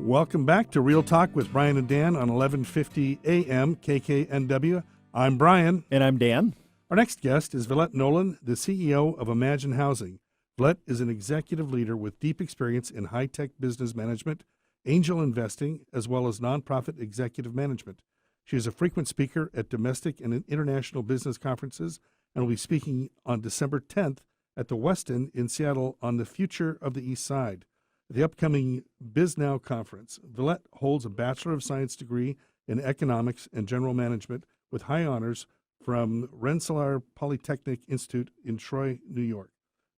Welcome back to Real Talk with Brian and Dan on 1150 AM KKNW. I'm Brian. And I'm Dan. Our next guest is Villette Nolan, the CEO of Imagine Housing. Villette is an executive leader with deep experience in high-tech business management, angel investing, as well as nonprofit executive management. She is a frequent speaker at domestic and international business conferences and will be speaking on December 10th at the Westin in Seattle on the future of the East Side. At the upcoming BizNow conference, Villette holds a Bachelor of Science degree in economics and general management with high honors from Rensselaer Polytechnic Institute in Troy, New York.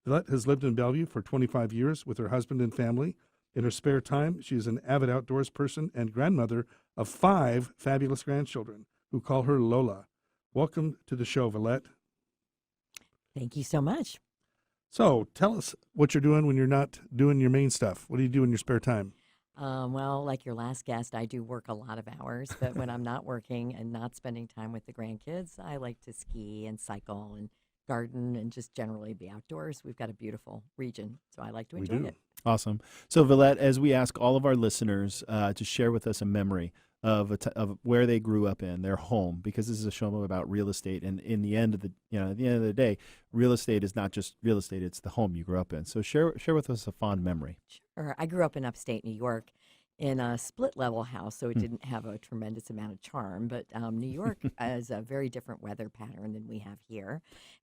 Villette has lived in Bellevue for 25 years with her husband and family. In her spare time, she is an avid outdoors person and grandmother of 5 fabulous grandchildren who call her Lola. Welcome to the show, Villette. Thank you so much. So tell us what you're doing when you're not doing your main stuff. What do you do in your spare time? Well, like your last guest, I do work a lot of hours, but when I'm not working and not spending time with the grandkids, I like to ski and cycle and garden and just generally be outdoors. We've got a beautiful region, so I like to enjoy it. Awesome. So, Villette, as we ask all of our listeners to share with us a memory of of where they grew up in their home, because this is a show about real estate, and in the end of the day, real estate is not just real estate; it's the home you grew up in. So, share with us a fond memory. Sure. I grew up in upstate New York in a split-level house, so it didn't have a tremendous amount of charm. But New York has a very different weather pattern than we have here.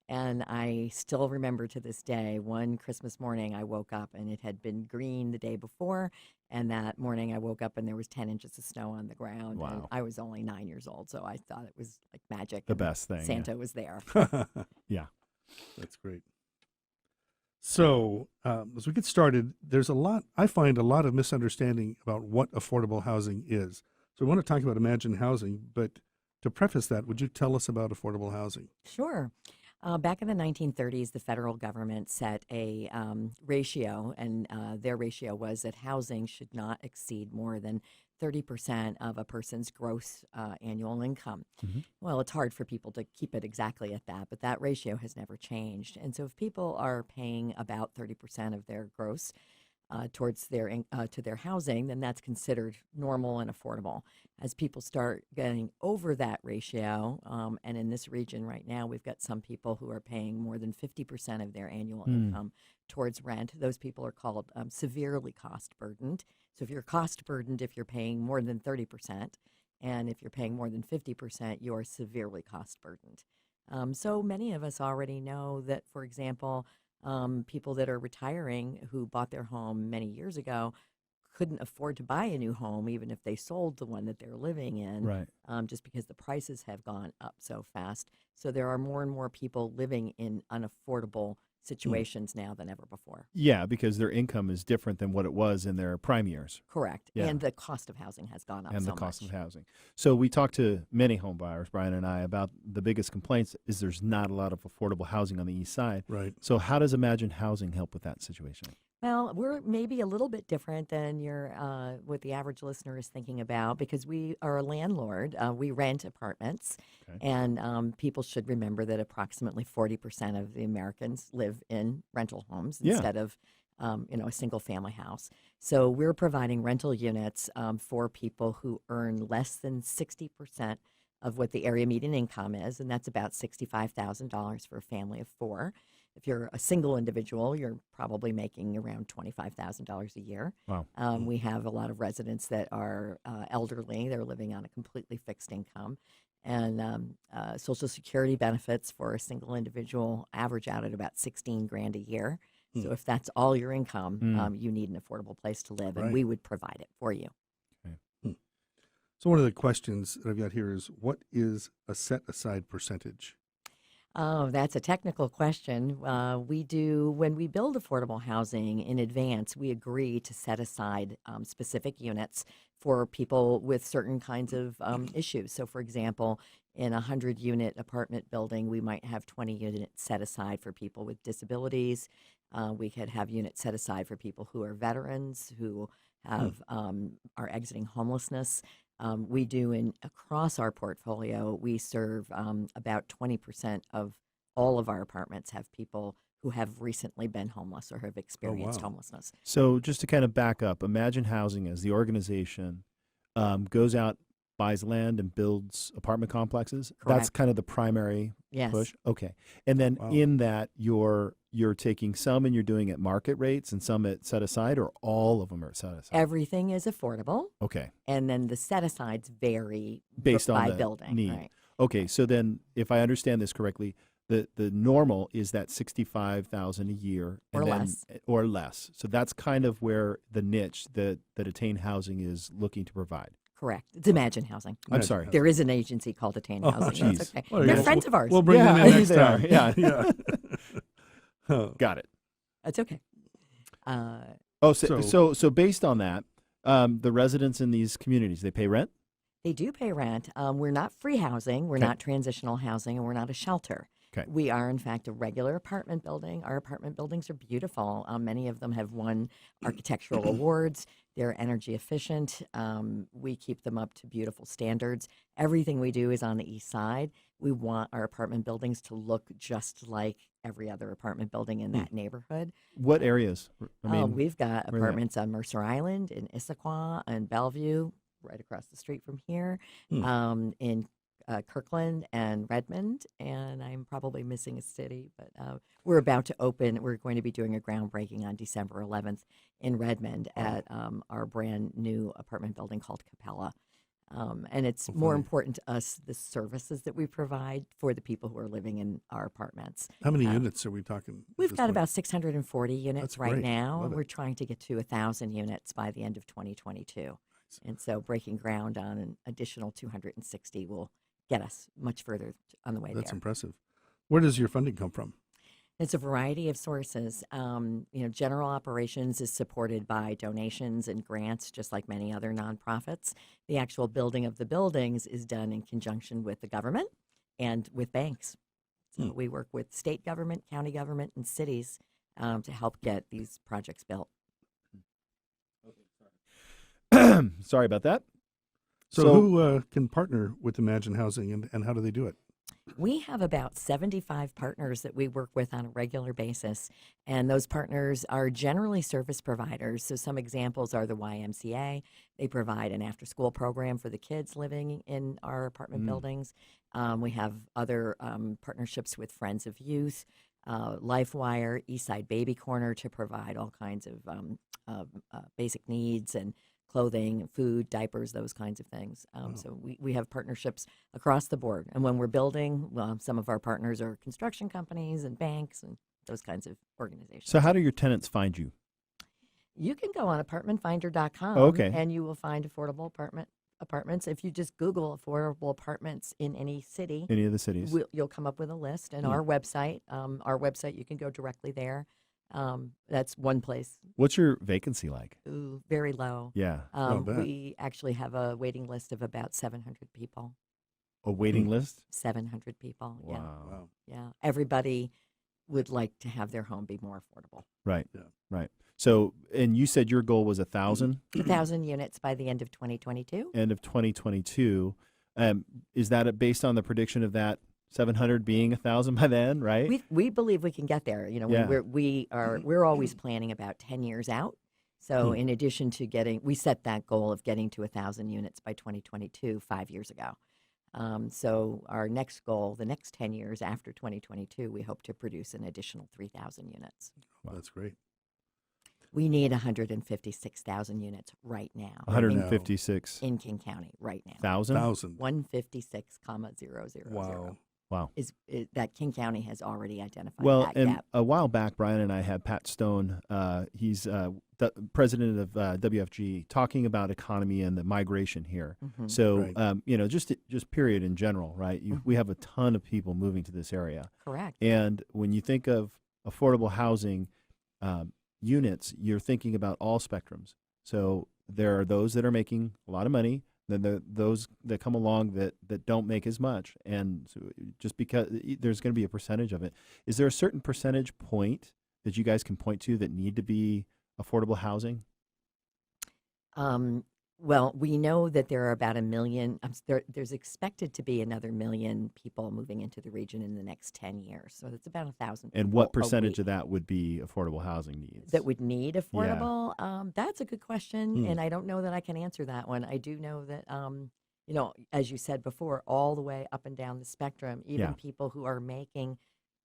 And I still remember to this day, one Christmas morning, I woke up and it had been green the day before. And that morning I woke up and there was 10 inches of snow on the ground. Wow. And I was only 9 years old, so I thought it was like magic. The best thing. Santa was there. Yeah. That's great. So, as we get started, I find a lot of misunderstanding about what affordable housing is. So we want to talk about Imagine Housing, but to preface that, would you tell us about affordable housing? Sure. Back in the 1930s, the federal government set a ratio, and their ratio was that housing should not exceed more than 30% of a person's gross annual income. Mm-hmm. Well, it's hard for people to keep it exactly at that, but that ratio has never changed. And so if people are paying about 30% of their gross towards to their housing, then that's considered normal and affordable. As people start getting over that ratio, and in this region right now, we've got some people who are paying more than 50% of their annual income towards rent. Those people are called severely cost burdened. So if you're cost burdened, if you're paying more than 30%, and if you're paying more than 50%, you're severely cost burdened. So many of us already know that, for example, people that are retiring who bought their home many years ago couldn't afford to buy a new home, even if they sold the one that they're living in, Right. just because the prices have gone up so fast. So there are more and more people living in unaffordable situations now than ever before. Yeah, because their income is different than what it was in their prime years. Correct. Yeah. And the cost of housing has gone up And so the cost much. of housing. So we talked to many home buyers, Brian and I, about the biggest complaints is there's not a lot of affordable housing on the east side. Right. So how does Imagine Housing help with that situation? Well, we're maybe a little bit different than what the average listener is thinking about, because we are a landlord. We rent apartments, Okay. and people should remember that approximately 40% of the Americans live in rental homes Yeah. instead of a single family house. So we're providing rental units for people who earn less than 60% of what the area median income is, and that's about $65,000 for a family of 4. If you're a single individual, you're probably making around $25,000 a year. Wow. We have a lot of residents that are elderly. They're living on a completely fixed income. And Social Security benefits for a single individual average out at about 16 grand a year. So if that's all your income, you need an affordable place to live, and Right. we would provide it for you. So one of the questions that I've got here is, what is a set-aside percentage? Oh, that's a technical question. When we build affordable housing in advance, we agree to set aside specific units for people with certain kinds of issues. So, for example, in a 100-unit apartment building, we might have 20 units set aside for people with disabilities. We could have units set aside for people who are veterans, who have are exiting homelessness. We do across our portfolio, we serve about 20% of all of our apartments have people who have recently been homeless or have experienced wow. homelessness. So just to kind of back up, Imagine Housing as the organization goes out, buys land, and builds apartment complexes. That's Correct. kind of the primary Yes. push. Okay, and then Wow. in that you're taking some and you're doing at market rates and some at set aside, or all of them are set aside. Everything is affordable, Okay, and then the set asides vary based on by the building. need. Right. Okay, so then if I understand this correctly, the normal is that 65,000 a year Or then, less. or less. So that's kind of where the niche that Attain Housing is looking to provide. Correct. It's Imagine Housing. I'm Imagine sorry. Housing. There is an agency called Attain Oh, Housing. geez. That's okay. Well, They're yeah, friends of ours. We'll bring Yeah, them I in knew next they are. time. Yeah. yeah. Oh, Got it. That's okay. Oh, So- so based on that, the residents in these communities, they pay rent? They do pay rent. We're not free housing. We're Okay. not transitional housing, and we're not a shelter. Okay. We are, in fact, a regular apartment building. Our apartment buildings are beautiful. Many of them have won architectural awards. They're energy efficient. We keep them up to beautiful standards. Everything we do is on the east side. We want our apartment buildings to look just like every other apartment building in that neighborhood. What areas? I mean, We've got where are they? apartments on Mercer Island, in Issaquah, and Bellevue, right across the street from here, in Kirkland and Redmond, and I'm probably missing a city, but we're about to open. We're going to be doing a groundbreaking on December 11th in Redmond at our brand new apartment building called Capella. And it's more funny. important to us the services that we provide for the people who are living in our apartments. How many units are we talking? at We've this got point? about 640 units That's right great. now, Love and it. we're trying to get to 1,000 units by the end of 2022. And so breaking ground on an additional 260 will get us much further on the way That's there. impressive. Where does your funding come from? It's a variety of sources. General operations is supported by donations and grants, just like many other nonprofits. The actual building of the buildings is done in conjunction with the government and with banks. So we work with state government, county government, and cities to help get these projects built. sorry about that. So who can partner with Imagine Housing, and how do they do it? We have about 75 partners that we work with on a regular basis, and those partners are generally service providers. So some examples are the YMCA. They provide an after-school program for the kids living in our apartment buildings. We have other partnerships with Friends of Youth, LifeWire, Eastside Baby Corner to provide all kinds of basic needs and clothing, food, diapers, those kinds of things. So we have partnerships across the board. And when we're building, some of our partners are construction companies and banks and those kinds of organizations. So how do your tenants find you? You can go on apartmentfinder.com Okay. and you will find affordable apartments. If you just Google affordable apartments in any city, Any of the cities? you'll come up with a list. And our website, you can go directly there. That's one place. What's your vacancy like? Ooh, very low. Yeah. I'll bet. We actually have a waiting list of about 700 people. A waiting list? 700 people. Yeah. Wow. Yeah. Everybody would like to have their home be more affordable. Right. Yeah. Right. So, and you said your goal was 1,000 1,000 units by the end of 2022. end of 2022. Is that based on the prediction of that 700 being 1,000 by then? Right. We believe we can get there. You know, Yeah. we're always planning about 10 years out. So in addition to we set that goal of getting to 1,000 units by 2022 5 years ago. So our next goal, the next 10 years after 2022, we hope to produce an additional 3,000 units. Well, that's great. We need 156,000 units right now. 156,000. in King County right now. 1,000. 156,000. Wow. Wow. Is that King County has already identified Well, that and gap. a while back, Brian and I had Pat Stone. He's the president of WFG, talking about economy and the migration here. Mhm. So, Right. just period in general, right? We have a ton of people moving to this area, Correct. and when you think of affordable housing units, you're thinking about all spectrums. So there are those that are making a lot of money. Then those that come along that don't make as much, and so just because there's going to be a percentage of it, is there a certain percentage point that you guys can point to that need to be affordable housing? Well, we know that there are about a million. There's expected to be another million people moving into the region in the next 10 years. So it's about 1,000 people And what a percentage week of that would be affordable housing needs? that would need Yeah. affordable. That's a good question, Hmm. and I don't know that I can answer that one. I do know that, as you said before, all the way up and down the spectrum, even Yeah. people who are making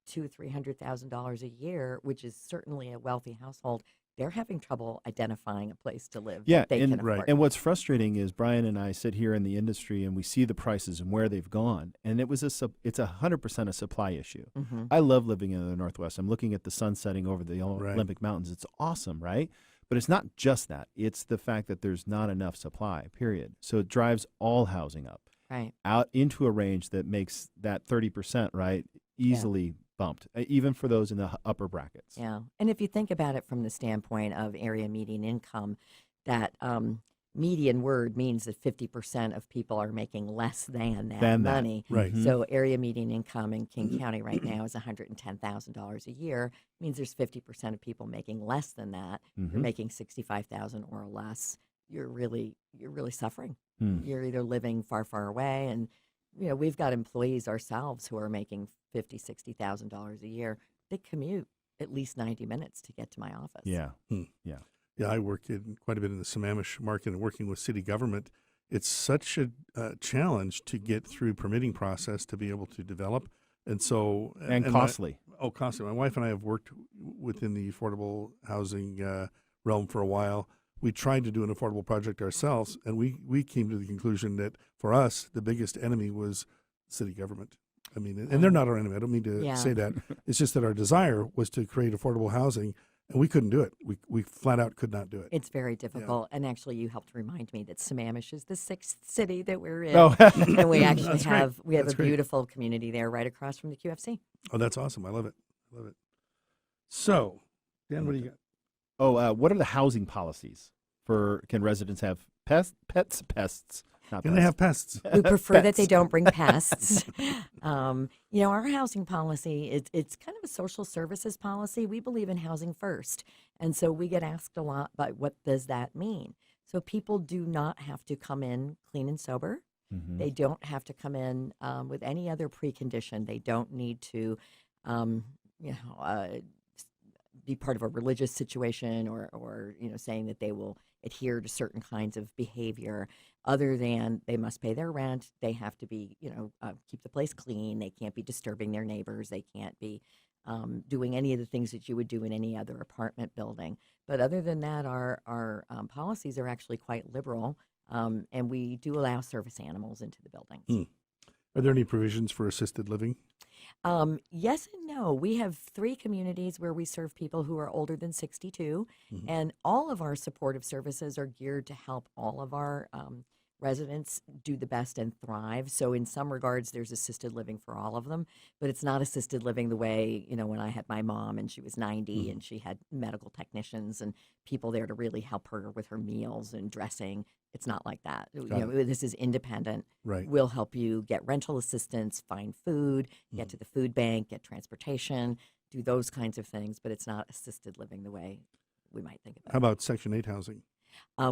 $200,000-300,000 a year, which is certainly a wealthy household, they're having trouble identifying a place to live Yeah, that they and, can afford. and what's frustrating is Brian and I sit here in the industry and we see the prices and where they've gone, and it's 100% a supply issue. Mhm. I love living in the Northwest. I'm looking at the sun setting over the Right. Olympic Mountains. It's awesome, right? But it's not just that. It's the fact that there's not enough supply, period. So it drives all housing up Right. out into a range that makes that 30%, right, easily bumped, even for those in the upper brackets. Yeah. And if you think about it from the standpoint of area median income, that median word means that 50% of people are making less than that Than that. money. Right. Mhm. So area median income in King County right now is $110,000 a year. Means there's 50% of people making less than that. Mhm. You're making 65,000 or less. You're really suffering. Hmm. You're either living far, far away, and we've got employees ourselves who are making $50,000-$60,000 a year. They commute at least 90 minutes to get to my office. Yeah. Yeah, I work in quite a bit in the Sammamish market and working with city government. It's such a challenge to get through permitting process to be able to develop, and so And costly. costly. My wife and I have worked within the affordable housing realm for a while. We tried to do an affordable project ourselves, and we came to the conclusion that for us the biggest enemy was city government. I mean, and they're not our enemy. I don't mean to Yeah. say that. It's just that our desire was to create affordable housing, and we couldn't do it. We flat out could not do it. It's very difficult. And actually, you helped remind me that Sammamish is the 6th city that we're in. Oh, And we actually That's great. have That's a great. beautiful community there right across from the QFC. Oh, that's awesome. I love it. So, Dan, what do you got? what are the housing policies can residents have pests? Not Can they pests. have pests? We prefer that they Pets. don't bring pests. Our housing policy, it's kind of a social services policy. We believe in housing first. And so we get asked a lot about what does that mean? So people do not have to come in clean and sober. Mhm. They don't have to come in with any other precondition. They don't need to, be part of a religious situation or saying that they will adhere to certain kinds of behavior. Other than they must pay their rent, they have to be, keep the place clean. They can't be disturbing their neighbors. They can't be doing any of the things that you would do in any other apartment building. But other than that, our policies are actually quite liberal. And we do allow service animals into the buildings. Hmm. Are there any provisions for assisted living? Yes and no. We have 3 communities where we serve people who are older than 62, Mhm. and all of our supportive services are geared to help all of our residents do the best and thrive. So in some regards, there's assisted living for all of them, but it's not assisted living the way, when I had my mom and she was 90 Mhm. and she had medical technicians and people there to really help her with her meals and dressing. It's not like that. Got This is independent. Right. We'll help you get rental assistance, find food, get Mhm. to the food bank, get transportation, do those kinds of things, but it's not assisted living the way we might think of it. How about Section 8 housing?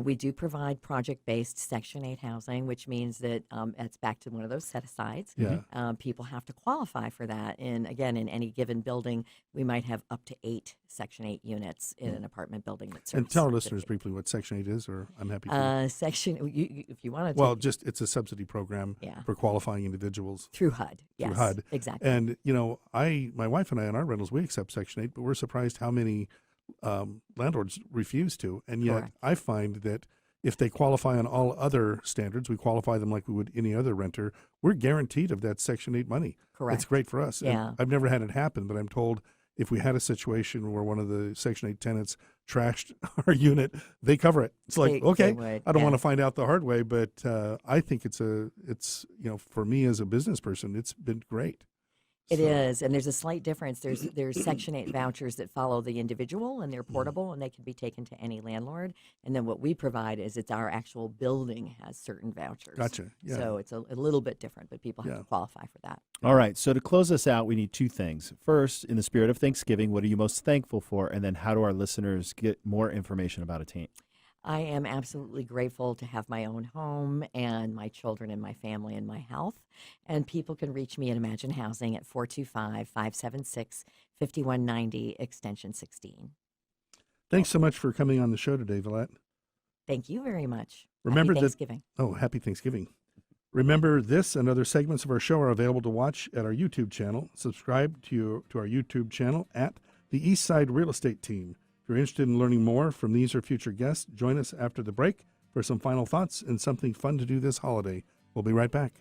We do provide project-based Section 8 housing, which means that it's back to one of those set-asides. Yeah. People have to qualify for that. And again, in any given building, we might have up to 8 Section 8 units in an apartment building that serves. And tell our 50. listeners briefly what Section 8 is, or I'm happy to. If you want to Well, just it's a subsidy program Yeah. for qualifying individuals. through HUD. Yes, HUD. exactly. And, my wife and I on our rentals, we accept Section 8, but we're surprised how many landlords refuse to. And yet Correct. I find that if they qualify on all other standards, we qualify them like we would any other renter, we're guaranteed of that Section 8 money. Correct. It's great for us. And Yeah. I've never had it happen, but I'm told if we had a situation where one of the Section 8 tenants trashed our unit, they cover it. It's like, They okay, would, I don't yeah. want to find out the hard way, but I think it's for me as a business person, it's been great. It So- is, and there's a slight difference. There's Section 8 vouchers that follow the individual, and they're portable, and they can be taken to any landlord. And then what we provide is it's our actual building has certain vouchers. Gotcha. Yeah. So it's a little bit different, but people have Yeah. to qualify for that. All right. So to close us out, we need 2 things. First, in the spirit of Thanksgiving, what are you most thankful for? And then how do our listeners get more information about Attain? I am absolutely grateful to have my own home and my children and my family and my health. And people can reach me at Imagine Housing at 425 576 5190, extension 16. Thanks so much for coming on the show today, Villette. Thank you very much. Remember Happy that- Thanksgiving. Oh, happy Thanksgiving. Remember, this and other segments of our show are available to watch at our YouTube channel. Subscribe to our YouTube channel at the Eastside Real Estate Team. If you're interested in learning more from these or future guests, join us after the break for some final thoughts and something fun to do this holiday. We'll be right back.